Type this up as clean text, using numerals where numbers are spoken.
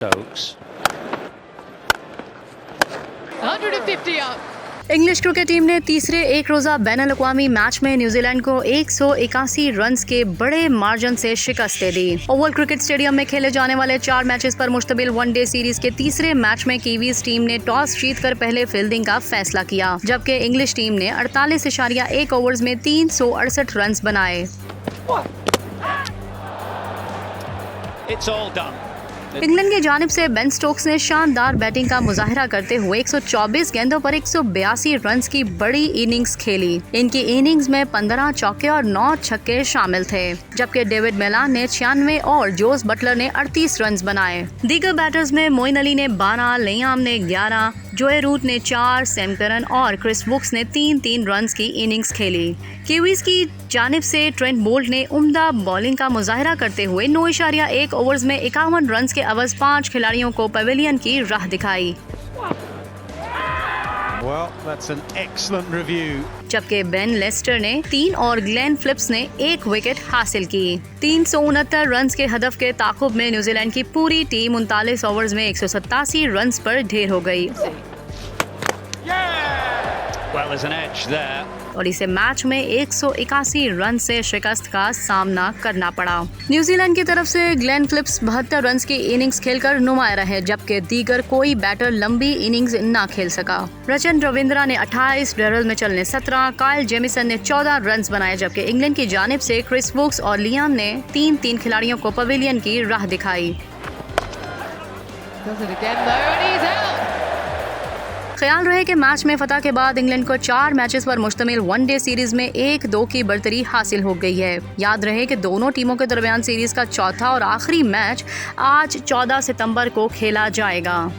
Stokes. 150 up. English cricket team ने तीसरे एक रोजा बैनुल अक़वामी मैच में न्यूजीलैंड को 181 रन्स के बड़े मार्जिन से शिकस्त दे दी। ओवल क्रिकेट स्टेडियम में खेले जाने वाले 4 मैचेस पर मुश्तमिल वनडे सीरीज के तीसरे मैच में कीवीज टीम ने टॉस जीतकर पहले फील्डिंग का फैसला किया, जबकि इंग्लिश टीम ने 48.1 ओवर्स में 368 रन्स बनाए। It's all done. इंग्लैंड की जानिब से बेन स्टोक्स ने शानदार बैटिंग का मुजाहिरा करते हुए 124 गेंदों पर 182 रन्स की बड़ी इनिंग्स खेली। इनकी इनिंग्स में 15 चौके और 9 छक्के शामिल थे, जबकि डेविड मेलान ने 96 और जोस बटलर ने 38 रन्स बनाए। दीगर बैटर्स में मोइन अली ने 12, लियाम ने 11, जोए रूट ने 4, सैम करन और क्रिस वुक्स ने 3-3 रन्स की इनिंग्स खेली। कीवीज की जानिब से ट्रेंट बोल्ट ने उम्दा बॉलिंग का मुजाहिरा करते हुए 9.1 ओवर्स में 51 रन्स के अवज 5 खिलाड़ियों को पवेलियन की राह दिखाई। Well, that's an excellent review. जबकि बेन लेस्टर ने 3 और ग्लेन फिलिप्स ने 1 विकेट हासिल की। 369 रन्स के हदफ के ताकुब में न्यूजीलैंड की पूरी टीम 39 ओवर्स में 187 रन्स पर ढेर हो गई। Well, there's an edge there. और इसे मैच में 181 रन से शिकस्त का सामना करना पड़ा। न्यूजीलैंड की तरफ से ग्लेन फिलिप्स 72 रन की इनिंग्स खेलकर नुमाया रहे, जबकि दीगर कोई बैटर लंबी इनिंग्स ना खेल सका। रचन रविंद्रा ने 28, डेरल मिचेल ने 17, काइल जेमिसन ने 14 रन बनाए, जबकि इंग्लैंड की जानिब से क्रिस वुक्स और लियाम ने 3-3 खिलाड़ियों को पवेलियन की राह दिखाई। Does it again though, and he's out. ख्याल रहे कि मैच में फतह के बाद इंग्लैंड को 4 मैचेस पर मुश्तमिल वनडे सीरीज में 1-2 की बढ़तरी हासिल हो गई है। याद रहे कि दोनों टीमों के दरमियान सीरीज का चौथा और आखिरी मैच आज 14 सितंबर को खेला जाएगा।